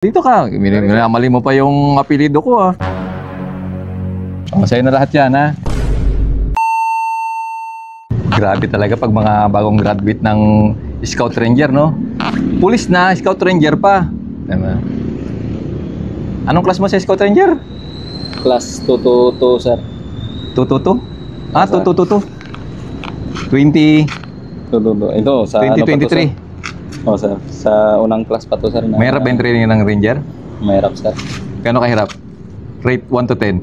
Dito ka, minamali mo pa yung apelido ko ah. Oh, sa'yo na lahat yan ha. Grabe talaga pag mga bagong graduate ng Scout Ranger, no? Pulis na, Scout Ranger pa. Diba? Anong class mo sa Scout Ranger? Class 222, sir. 222? Ah, 222. 20... 222. Ito, sa 2023. Oh, sir. Sa unang class pa to, sir. Na, Mahirap ba yung training ng Ranger? Mahirap, sir. Gano'ng kahirap? Rate 1 to 10.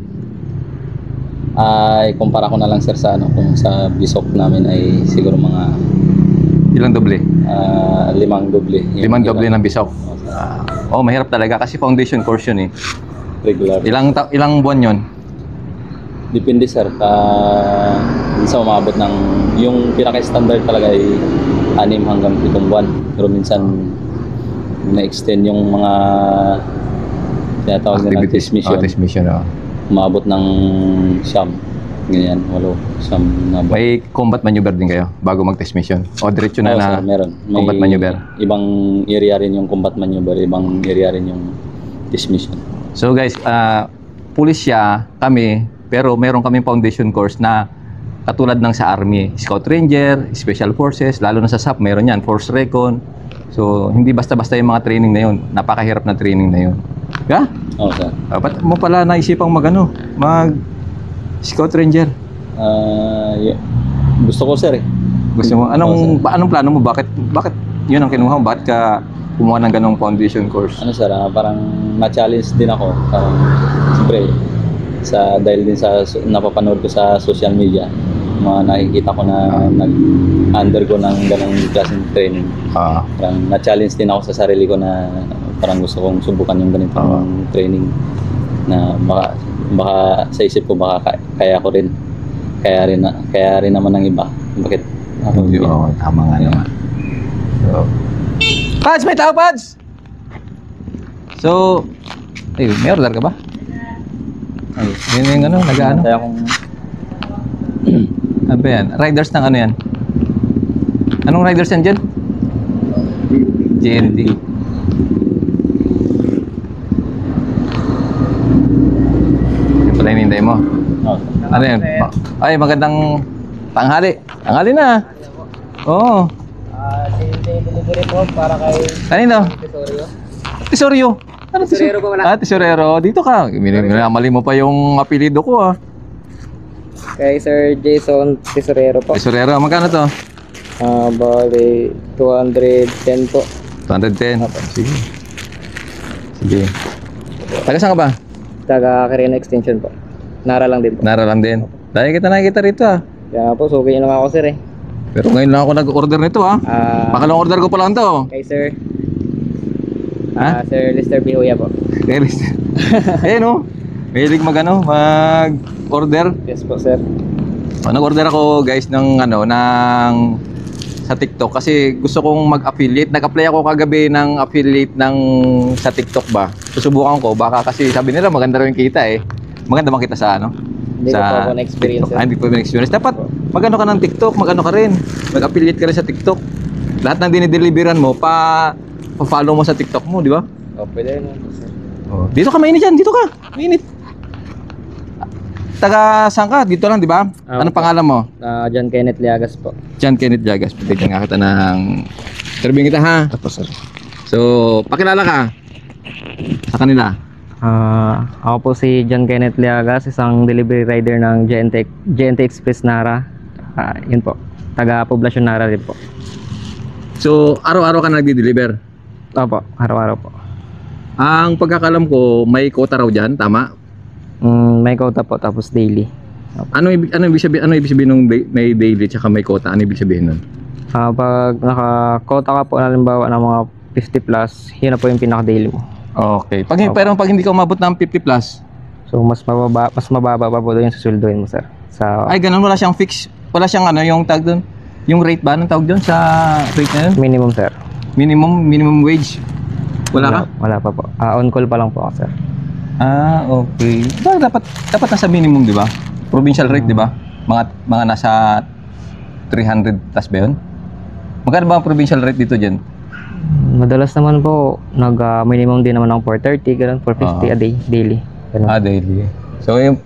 Ay, kumpara ko na lang, sir, sa ano, kung sa bisok namin ay siguro mga Ilang doble? 5 doble. 5 doble ng bisok. Oh, mahirap talaga kasi foundation course yun eh. Regular. Ilang buwan yun? Depende, sir. Minsan umabot ng, yung pinaka-standard talaga ay 6 hanggang 7 buwan. Pero minsan na-extend yung mga tinatawag nila test mission. Oh, test mission, oh. Umabot ng siyam. Ganyan, 8 na buwan. May combat maneuver din kayo bago mag-test mission? O diretso na Oo, na sir, meron. May combat maneuver? Ibang area rin yung combat maneuver, ibang area rin yung test mission. So guys, pulis siya, kami, pero meron kaming foundation course na katulad ng sa Army, Scout Ranger, Special Forces, lalo na sa SAP, meron yan, Force Recon. So, hindi basta-basta yung mga training na yun. Napakahirap na training na yun. Yeah? Oo, sir. Ba't mo pala naisipang mag Scout Ranger? Gusto ko, sir, eh. Gusto mo? Anong plano mo? Bakit yun ang kinuha mo? Bakit ka kumuha ng ganong foundation course? Ano, sir, parang na-challenge din ako. Parang, siyempre, dahil din sa napapanood ko sa social media, mga nakikita ko na nag-undergo ng ganong klaseng training. Parang na-challenge din ako sa sarili ko na parang gusto kong subukan yung ganitong training na baka sa isip ko baka kaya ko rin. Kaya rin naman ng iba. Bakit ako hindi? Oo, tama nga naman. So, Pads! May tao, Pads! So, may order ka ba? Ay, yun yung ano, nag-ano? Kaya kung Ano ba yan? Riders ng ano yan? Anong riders yan dyan? GND. Yung pala hinihintay mo. Ano yan? Ay, magandang tanghali. Tanghali na. Oo. Delivery po para kay Kanino? Tesorio. Tesorio. Ano Tesorero po wala. Tesorero. Dito ka. Minamali mo pa yung apelido ko ah. Kay Sir Jason Tesorero po. Tesorero. Magkano to? Bali 210 po. 210. Sige. Sige. Taga saan ka ba? Taga Quirino Extension po. Nara lang din po. Nara lang din. Dahil kita nakikita rito ah. Kaya po, sugi nyo lang ako, sir, eh. Pero ngayon lang ako nag-order nito ah. Pangalawang order ko pa lang to. Kay Sir Ha? Sir Lester Bihuya po. Relis. Eh no. Mahilig mag-order. Yes po, sir. Nag-order ako guys ng sa TikTok kasi gusto kong mag-affiliate. Nag-apply ako kagabi ng affiliate sa TikTok ba. Susubukan ko baka kasi sabi nila maganda rin kita eh. Maganda bang kita sa ano? Hindi ko po ako na-experience, sir. Hindi ko na-experience. Dapat magano ka ng TikTok, magano ka rin. Mag-affiliate ka rin sa TikTok. Lahat ng dinideliveran mo pa-follow mo sa TikTok mo, di ba? Pwede na po, sir. Dito ka, mainit dyan. Dito ka. Mainit. Taga saan ka? Dito lang, di ba? Anong pangalan mo? John Kenneth Liagas po. John Kenneth Jagas. Patigyan nga kita ng interviewin kita ha. Tapos, sir. So, pakilala ka sa kanila. Ako po si John Kenneth Liagas, isang delivery rider ng GNT Express Nara. Yun po. Taga Poblacion Nara rin po. So, araw-araw ka nagdi-deliver. Opo, araw-araw po. Ang pagkakalam ko, may quota raw dyan, tama? May quota po, tapos daily. Ano ibig sabihin nung may daily tsaka may quota? Ano ibig sabihin nun? Pag naka-quota ka po, halimbawa ng mga 50 plus, yun na po yung pinaka-daily mo. Okay. Pero pag hindi ka umabot ng 50 plus, so mas mababa pa po doon yung susulduin mo, sir. ay ganun, wala siyang fix, wala siyang ano, yung tag doon, yung rate ba? Anong tawag doon sa rate na yun? Minimum, sir. Minimum wage? Wala ka? Wala pa po. On call pa lang po ako, sir. Okay. Dapat nasa minimum, di ba? Provincial rate, di ba? Mga nasa 300 plus ba yun? Magkano ba ang provincial rate dito dyan? Madalas naman po, minimum din naman ng 430, ganun, 450 a day, daily. Ganun. Daily. So, yung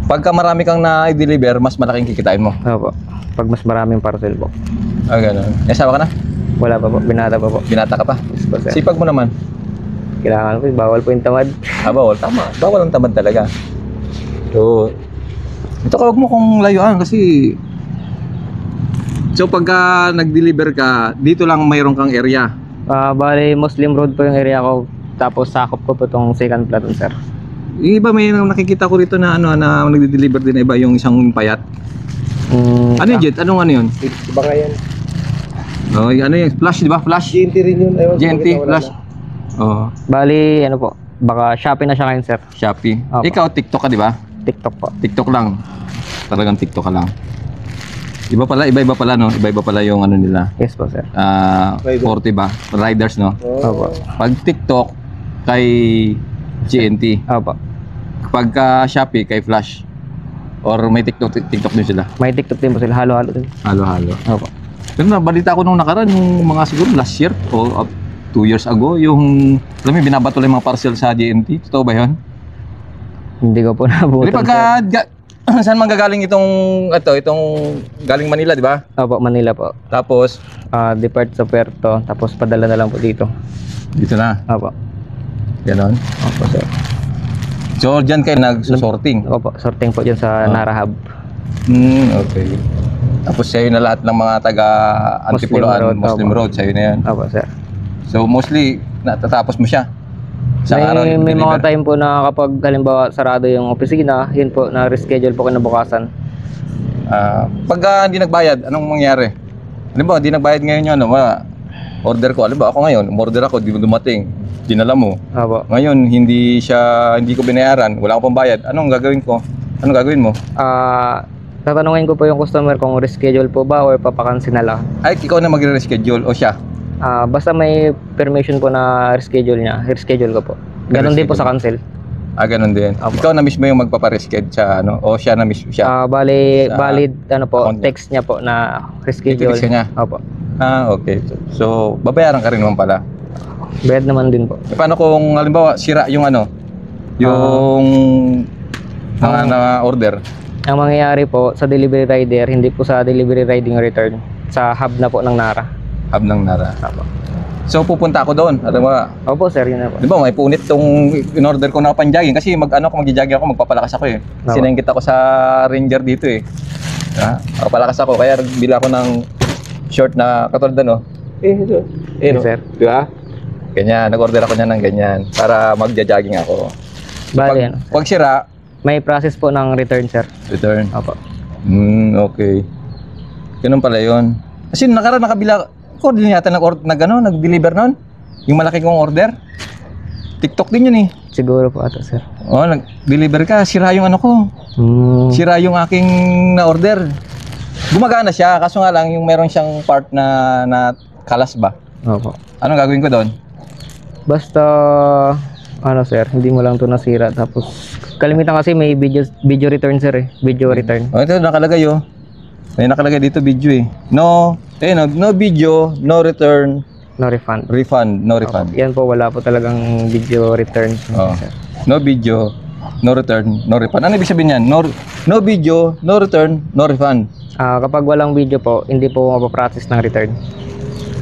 pagka marami kang na-deliver, mas malaking kikitain mo. Opo. Pag mas maraming parcel po. Ganun. Asawa ka na? Wala pa po, binata pa po. Binata ka pa? Yes po, sir. Sipag mo naman. Kailangan po, bawal po yung tamad. Bawal. Tama. Bawal ang tamad talaga. So, ito ka, huwag mo kong layuan kasi... So, pagka nag-deliver ka, dito lang mayroon kang area. Bali, Muslim Road po yung area ko. Tapos sakop ko po itong second platoon, sir. Yung iba, may nakikita ko rito na na nagde-deliver din na iba yung isang payat. Ano yung jet? Anong ano yun? Iba nga yan. Ano yung flash, di ba? Flash? GNT rin yun. Ewan ko, GNT, wala flash. na. Bali, ano po, baka Shopee na siya ngayon, sir. Shopee. Opo. Ikaw, TikTok ka, di ba? TikTok po. TikTok lang. Talagang TikTok ka lang. Iba-iba pala, no? Iba-iba pala yung ano nila. Yes po, sir. 40 ba? Riders, no? Opo. Pag TikTok, kay GNT. Opo. Pagka Shopee, kay Flash. Or may TikTok din sila. May TikTok din po sila, halo-halo din. Halo-halo. Opo. Pero nabalita ko nung nakaraan, yung mga siguro last year o 2 years ago, yung alam mo, binabato lang yung mga parcel sa GNT. Totoo ba yun? Hindi ko po Hindi nabutan, pagka, saan manggagaling itong galing Manila, di ba? sir. Opo, Manila po. Tapos, Depart sa Puerto, tapos padala na lang po dito. dito na. Opo. Ganon. Opo, sir. So, dyan kayo nagsusorting. Opo, sorting po dyan sa Nara Hub. Okay. Tapos sa'yo na lahat ng mga taga Antipoloan, Muslim Road, sa'yo na yan. Opo, sir. So, mostly, natatapos mo siya. Sa araw yung May deliver. mga time po na kapag halimbawa sarado yung opisina, yun po, na-reschedule po kinabukasan. Pagka hindi nagbayad, anong mangyari? Halimbawa, hindi nagbayad ngayon yun, order ko. Halimbawa, ako ngayon, order ako, di mo dumating. Dinala mo. Opo. Ngayon, hindi ko binayaran, wala akong pambayad. Anong gagawin ko? Anong gagawin mo? Tatanungin ko po yung customer kung reschedule po ba or papakansin na lang. Ay, ikaw na magre-reschedule o siya? Basta may permission po na reschedule niya, reschedule ko po. Ganon din po sa cancel. Ganun din. Opo. Ikaw na mismo yung magpapareschedule sa o siya na mismo siya? Bali, Sa valid ano po, account niya. text niya po na reschedule. Iti-text niya? Opo. Okay. So, babayaran ka rin naman pala. Bayad naman din po. Paano kung halimbawa sira yung yung mga na-order? Ang mangyayari po sa delivery rider, hindi po sa delivery riding return, sa hub na po ng Nara. Hub ng Nara. Opo. So, pupunta ako doon. Alam mo, Opo, sir, yun na po. di ba, may punit tong in-order ko na panjaging kasi mag-jogging ako, magpapalakas ako eh. Opo. Sinengkit ako sa Ranger dito eh. Magpapalakas ako, kaya bila ako ng short na katulad no. Ito. Yes, sir. Di ba? Ganyan, nag-order ako niya ng ganyan para magja-jogging ako. Bali, Pag sira, may process po ng return, sir. return. Opo. Okay. Ganun pala yun. Kasi nakabila ko din yata nag-deliver noon. Yung malaki kong order. TikTok din yun eh. Siguro po ata, sir. Nag-deliver ka, sira yung ko. Sira yung aking na-order. Gumagana siya, kaso nga lang yung meron siyang part na kalas ba. Opo. Anong gagawin ko doon? Basta, sir, hindi mo lang to nasira. Tapos, kalimitan kasi may video return, sir eh. Video return. Ito nakalagay May nakalagay dito video eh. No video, no return, No refund. refund, no refund. Yan po, wala po talagang video return. Sir. No video, no return, no refund. Ano ibig sabihin yan? No video, no return, no refund. Kapag walang video po, hindi po mapaprocess ng return.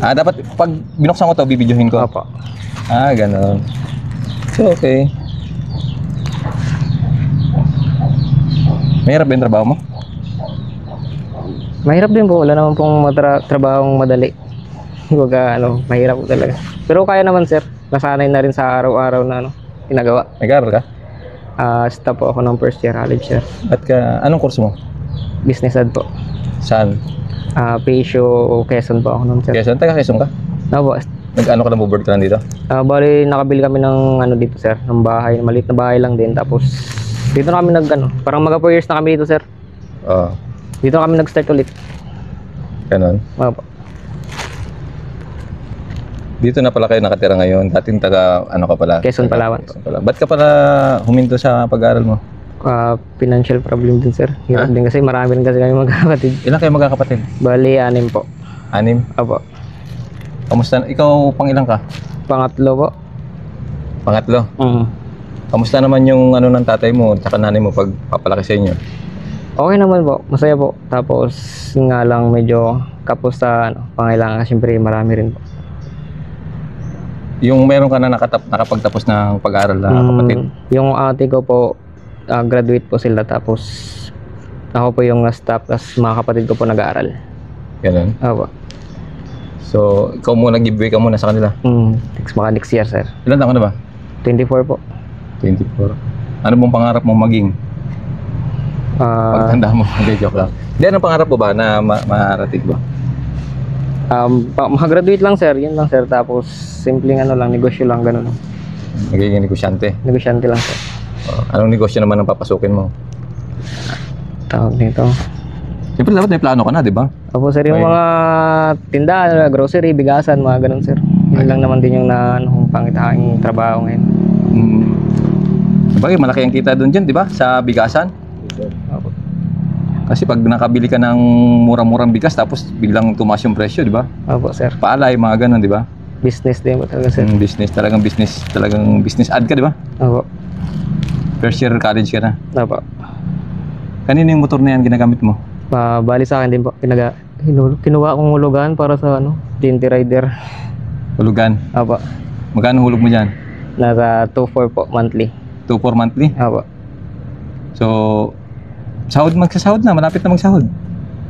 Dapat pag binuksan ko to, bibidyohin ko. Opo. Ganon. So, okay. Mahirap ba yung trabaho mo? Mahirap din po, wala naman pong trabahong madali. Huwag mahirap po talaga. Pero kaya naman, sir. Nasanay na rin sa araw-araw na ginagawa. Nag-aaral ka? Stop po ako ng first year college, sir. Anong kurso mo? Business ad po. Saan? Pesyo, Quezon po ako nun, sir. Quezon? Taga Quezon ka? Opo. Nag-ano ka na, board ka lang dito? Bali, nakabili kami ng dito, sir. Ng bahay. Maliit na bahay lang din. Tapos, dito na kami parang mga 4 years na kami dito, sir. Oo. Dito na kami nag-start ulit. Ganon. Opo. Dito na pala kayo nakatira ngayon. Dating taga, ka pala? Quezon, Palawan. Quezon, Palawan. Ba't ka pala huminto sa pag-aaral mo? Financial problem din, sir. Hirap din kasi marami rin kasi kami magkakapatid. Ilan kayo magkakapatid? Bali, 6 po. 6? Opo. Kamusta? Ikaw pang ilang ka? Pangatlo po. Pangatlo. Mm. Kamusta naman yung ano ng tatay mo at nanay mo pag papalaki sa inyo? Okay naman po, masaya po. Tapos nga lang medyo kapos sa pangailangan, siyempre marami rin po. Yung meron ka na nakapagtapos ng pag-aaral na kapatid? Yung ate ko po, graduate po sila, tapos ako po yung na-stop, tapos mga kapatid ko po nag-aaral. Ganun. Opo. So, ikaw muna, giveaway ka muna sa kanila. Next year, sir. Ilan taon ka na ba? 24 po. 24. Ano bang pangarap mo maging? Pagtanda mo, hindi, joke lang. Hindi, anong pangarap mo ba na marating ba? Makagraduate lang, sir. Yun lang, sir. Tapos, simpleng lang, negosyo lang, ganun. Magiging negosyante. Negosyante lang, sir. Anong negosyo naman ang papasukin mo? Tawag nito. Siyempre, dapat may plano ka na, di ba? Opo, sir. Yung Okay. mga tindahan, grocery, bigasan, mga ganun, sir. Yun lang naman din yung pangitahaing trabaho ngayon. Sabagay, malaki ang kita doon dyan, di ba? Sa bigasan. Opo. Kasi pag nakabili ka ng murang-murang bigas, tapos biglang tumaas yung presyo, di ba? Opo, sir. Paalay, mga ganun, di ba? Business din po talaga, sir. Business, talagang business ad ka, di ba? Opo. First year college ka na. Opo. Kanino yung motor na yan ginagamit mo? Bali sa akin din po. Kinuha kong hulugan para sa TNT Rider. Hulugan. Opo. Magkano hulog mo dyan? Nasa 2.4 po monthly. 2-4 monthly? Opo. So, magsasahod na, malapit na magsahod.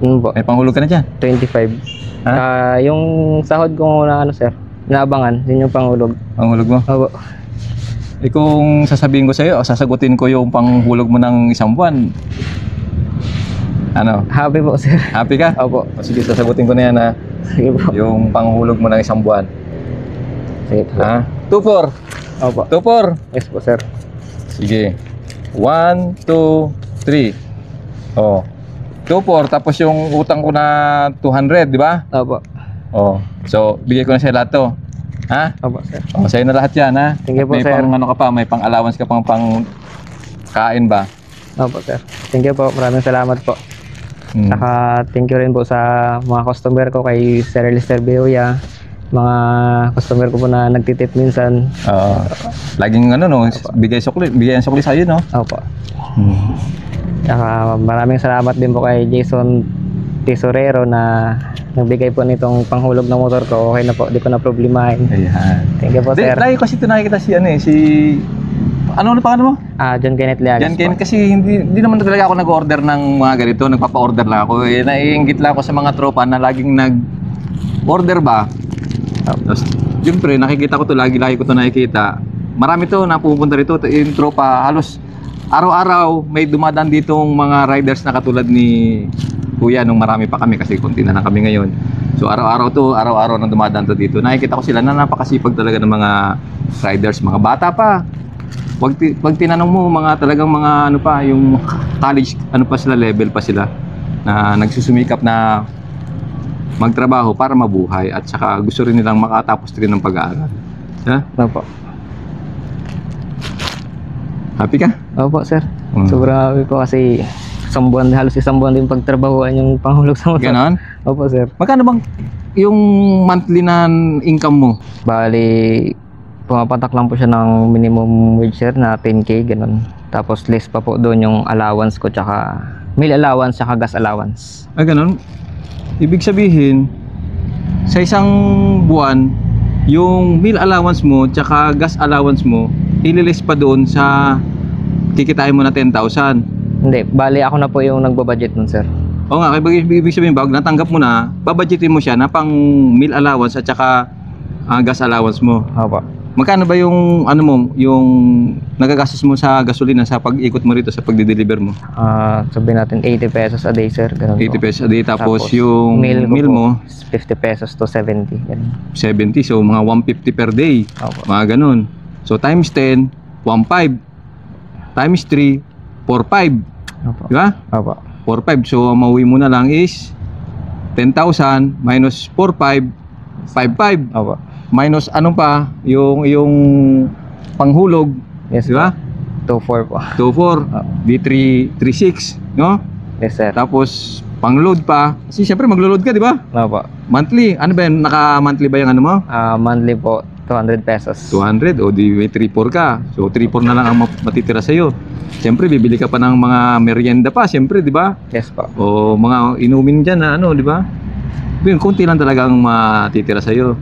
Yun po. May panghulog ka na dyan. 25. Ha? Yung sahod ko na sir, naabangan, yun yung panghulog. Panghulog mo? Opo. Eh kung sasabihin ko sa'yo, sasagutin ko yung panghulog mo ng isang buwan. Ano? Happy po, sir. Happy ka? Opo. O sige, sasagutin ko na yan ha. Sige po. Yung panghulog mo ng isang buwan. Sige po. Ha? 2-4. Opo. 2-4. Yes po, sir. Sige. 1, 2, 3. Oh. 2-4. Tapos yung utang ko na 200, di ba? Opo. Oh. So, bigay ko na sa'yo lahat to. Ha? Opo, sir. Oh, sa'yo na lahat yan, ha? Thank you po, May sir. pang ano ka pa, may pang allowance ka pang kain ba? Opo, sir. Thank you po. Maraming salamat po. Hmm. Saka thank you rin po sa mga customer ko, kay Sir Lister Beoya. Mga customer ko po na nagtitip minsan. Laging ano no, bigay ang sukli sa'yo no. Opo. Saka maraming salamat din po kay Jason Tesorero na nagbigay po nitong panghulog ng motor ko. Okay na po, di ko na problemahin. Ayan. Thank you po, Di, sir. lagi kasi ito nakikita si ano eh, ano pangalan mo? John Kenneth Liagas Jan po. Ken, kasi hindi naman talaga ako nag-order ng mga ganito, nagpapa-order lang ako. Eh, naiinggit lang ako sa mga tropa na laging nag-order ba. Tapos, siyempre, nakikita ko to lagi ko to nakikita. Marami to na pupunta rito, yung tropa, halos araw-araw may dumadaan ditong mga riders na katulad ni Kuya nung marami pa kami kasi konti na lang kami ngayon. So araw-araw nang dumadaan to dito. Nakikita ko sila na napakasipag talaga ng mga riders, mga bata pa. Wag tinanong mo mga talagang mga ano pa, yung college ano pa sila, level pa sila na nagsusumikap na magtrabaho para mabuhay at saka gusto rin nilang makatapos rin ng pag-aaral. Ha? Opo. Happy ka? Opo, sir. Mm. Sobrang happy po kasi halos isang buwan din pagtrabahuan yung panghulog sa motor. Ganon? Opo, sir. Magkano bang yung monthly na income mo? Bali, pumapatak lang po siya ng minimum wage, sir, na 10K, ganun. Tapos less pa po doon yung allowance ko, tsaka meal allowance, tsaka gas allowance. Ah, ganon? Ibig sabihin, sa isang buwan, yung meal allowance mo, tsaka gas allowance mo, ililis pa doon sa kikitain mo na 10,000. Hindi, bali ako na po yung nagbabudget nun, sir. Oo nga, ibig sabihin, bago natanggap mo na, babudgetin mo siya na pang meal allowance at tsaka gas allowance mo. Opo. Magkano ba yung ano mo, yung nagagastos mo sa gasolina sa pag-ikot mo rito sa pagdi-deliver mo? Sabihin natin 80 pesos a day, sir. Ganun 80 po. pesos a day, tapos yung meal meal mo, is 50 pesos to 70. Ganun. 70, so mga 150 per day. Opo. Mga ganun. So times 10, 1.5. Times 3, 4.5. Opo. Di ba? Opo. 4.5. So ang mauwi mo na lang is 10,000 minus 4.5, 5.5. Opo. Minus ano pa, yung panghulog. Yes, Di ba? 2.4 po. 2.4. Di 3.6, no? Yes, sir. Tapos pang-load pa. Kasi syempre maglo-load ka, di ba? Opo. Monthly. Ano ba yan? Naka-monthly ba yung ano mo? Monthly po, 200 pesos. 200 o di may 3-4 ka. So 3-4 na lang ang matitira sa'yo. Siyempre bibili ka pa ng mga merienda pa, siyempre, di ba? Yes po. O mga inumin dyan na ano, di ba? Yun, konti lang talaga ang matitira sa'yo.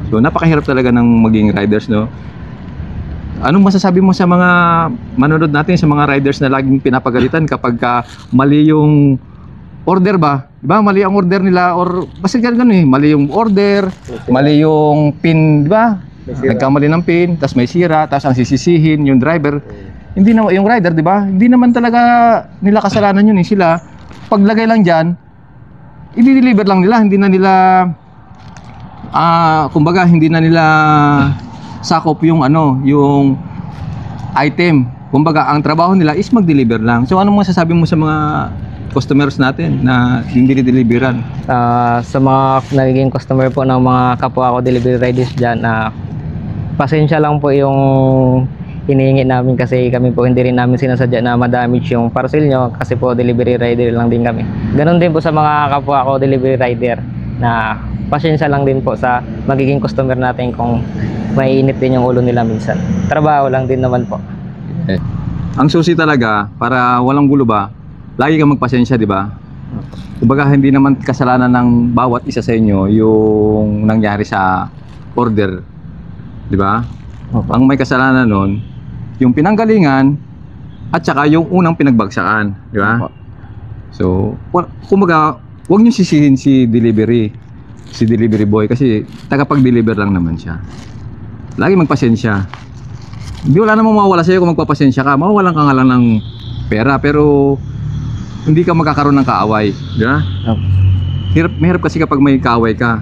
So napakahirap talaga ng maging riders, no? Anong masasabi mo sa mga manonood natin, sa mga riders na laging pinapagalitan kapag mali yung order ba? Di ba? Mali ang order nila or basta ganun eh. Mali yung order, mali yung pin, di ba? Nagkamali ng pin, tapos may sira, tapos ang sisisihin yung driver. Hindi na yung rider, di ba? Hindi naman talaga nila kasalanan yun eh. Sila paglagay lang diyan, i-deliver lang nila, hindi na nila kumbaga hindi na nila sakop yung ano, yung item. Kumbaga ang trabaho nila is mag-deliver lang. So anong masasabi mo sa mga customers natin na hindi deliveran? Sa mga nagiging customer po ng mga kapwa ko delivery riders dyan, pasensya lang po yung hinihingi namin kasi kami po hindi rin namin sinasadya na ma-damage yung parcel nyo kasi po delivery rider lang din kami. Ganon din po sa mga kapwa ko delivery rider na pasensya lang din po sa magiging customer natin kung maiinit din yung ulo nila minsan. Trabaho lang din naman po. Ang susi talaga para walang gulo ba, lagi kang magpasensya, di ba? Kumbaga hindi naman kasalanan ng bawat isa sa inyo yung nangyari sa order, di ba? Ang may kasalanan nun, yung pinanggalingan at saka yung unang pinagbagsakan, di ba? So, kumbaga, huwag niyo sisihin si delivery boy kasi tagapag-deliver lang naman siya. Lagi magpasensya. Hindi wala namang mawawala sa'yo kung magpapasensya ka. Mawawalan ka nga lang ng pera pero hindi ka magkakaroon ng kaaway, di ba? Mahirap kasi kapag may kaaway ka.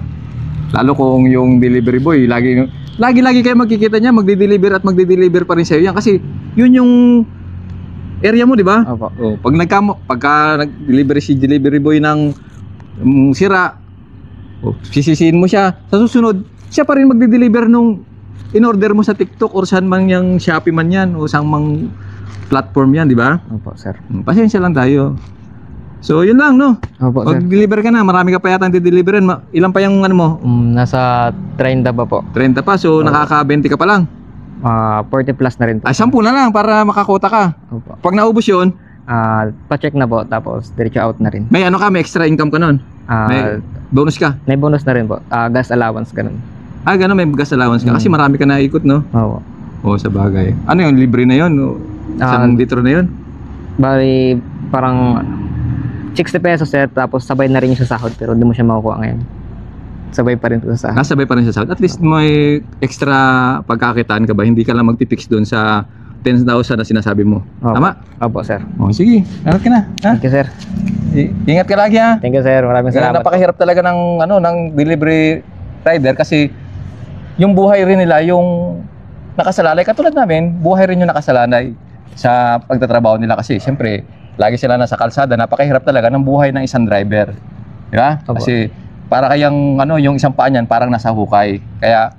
Lalo kung yung delivery boy, lagi kayo magkikita niya, magde-deliver at magde-deliver pa rin sa'yo yan kasi yun yung area mo, di ba? Opo. Oh, pagka nag-delivery si delivery boy ng sira, sisisihin mo siya. Sa susunod, siya pa rin magde-deliver nung in-order mo sa TikTok or saan man yung Shopee man yan o saan mang platform yan, di ba? Opo, sir. Pasensya lang tayo. So, yun lang, no? Opo, sir. Mag-deliver ka na. Marami ka pa yata dideliverin. Ilan pa yung ano mo? Nasa 30 ba po? 30 pa. So, nakaka-20 ka pa lang. 40 plus na rin po. Ay, 10 na lang para makakota ka. Opo. Pag naubos yun, Pa-check na po tapos diretso out na rin. may ano ka, may extra income ka nun. May bonus ka. May bonus na rin po. Gas allowance ganun. Gano'n, may gas allowance ka. Kasi marami ka naikot, no? Oo. Oo, sa bagay. Ano yun, libre na yun? Isang litro na yun? Bali parang 60 pesos sir tapos sabay na rin yung sa sahod pero hindi mo siya makukuha ngayon. Sabay pa rin po sa sahod. Nasabay pa rin sa sahod. At least may extra pagkakitaan ka ba? Hindi ka lang magpipix doon sa 10,000 na sinasabi mo. Opo. Tama? Opo sir. Oh, sige. Ingat ka na. Ha? Thank you sir. Ingat ka lagi, ha? Thank you sir. Maraming salamat. Napakahirap talaga ng delivery rider kasi yung buhay rin nila yung nakasalalay. Katulad namin, buhay rin yung nakasalalay sa pagtatrabaho nila kasi siyempre, lagi sila nasa kalsada. Napakahirap talaga ng buhay ng isang driver. Di ba? Opo. Kasi para kayang yung isang paa niyan parang nasa hukay. Kaya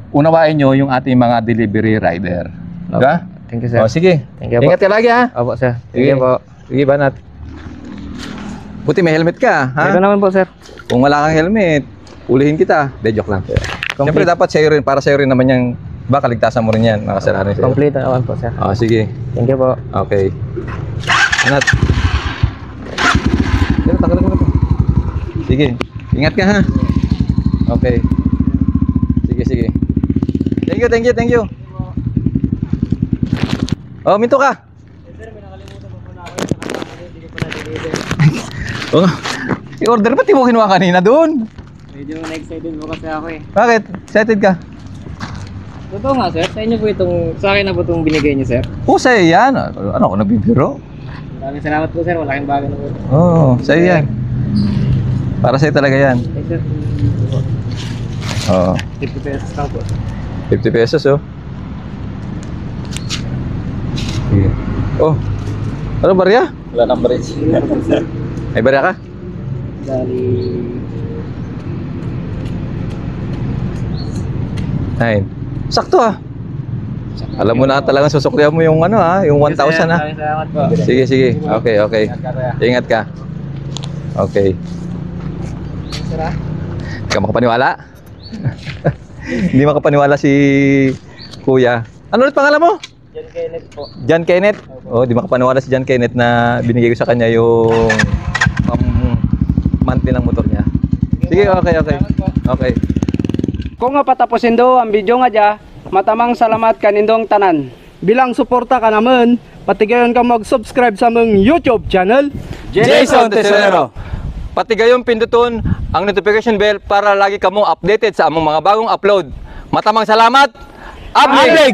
unawain nyo yung ating mga delivery rider. Di ba? Thank you sir. O, sige. Thank you po. Ingat ka lagi, ha? Opo sir. Thank Sige. you po. Sige, banat. Buti may helmet ka, ha? Meron naman po sir. Kung wala kang helmet, ulihin kita. De, joke lang. Siyempre dapat sa'yo rin, para sa'yo rin naman yung, ba, kaligtasan mo rin yan, nakasalanan sa'yo. Complete naman po sir. Sige. Thank you po. Okay. Anat. Sige, tanggalin mo na to. Sige. Ingat ka, ha? Okay. Sige. Thank you. Oh, minto ka. Sir, may nakalimutan pa pala ako yung nakasama hindi ko pa na-deliver. Oh, i-order ba't di mo kinuha kanina doon? Medyo na-excited po kasi ako eh. Bakit? Excited ka? Totoo nga sir, sa inyo po sa akin na po itong binigay niyo sir. Sa'yo yan. Ano ako nagbibiro? Maraming salamat po sir, malaking bagay na po. Oo, sa'yo yan. Para sa'yo talaga yan. Eh sir, Oo. 50 pesos lang po. 50 pesos, oh. Sige. Oh. Ano, barya? Wala nang bridge. May barya ka? Dali... 9. Sakto, ah. Alam mo na talagang susuklihan mo yung ano, ha? Yung 1,000, ha? Maraming salamat po. Sige. Okay. Ingat ka, kuya. Ingat ka. Okay. Sira? Hindi ka makapaniwala? Hindi makapaniwala si Kuya. Ano ulit pangalan mo? John Kenneth po. John Kenneth? Oh, di makapaniwala si John Kenneth na binigay ko sa kanya yung monthly ng motor niya. Sige, okay. Okay. Kung nga patapusin do ang video nga dya, matamang salamat kanindong tanan. Bilang suporta ka naman, patigayon ka mag-subscribe sa mong YouTube channel. Jason Tesorero. Pati gayong pinduton ang notification bell para lagi kamo updated sa among mga bagong upload. Matamang salamat. Upload!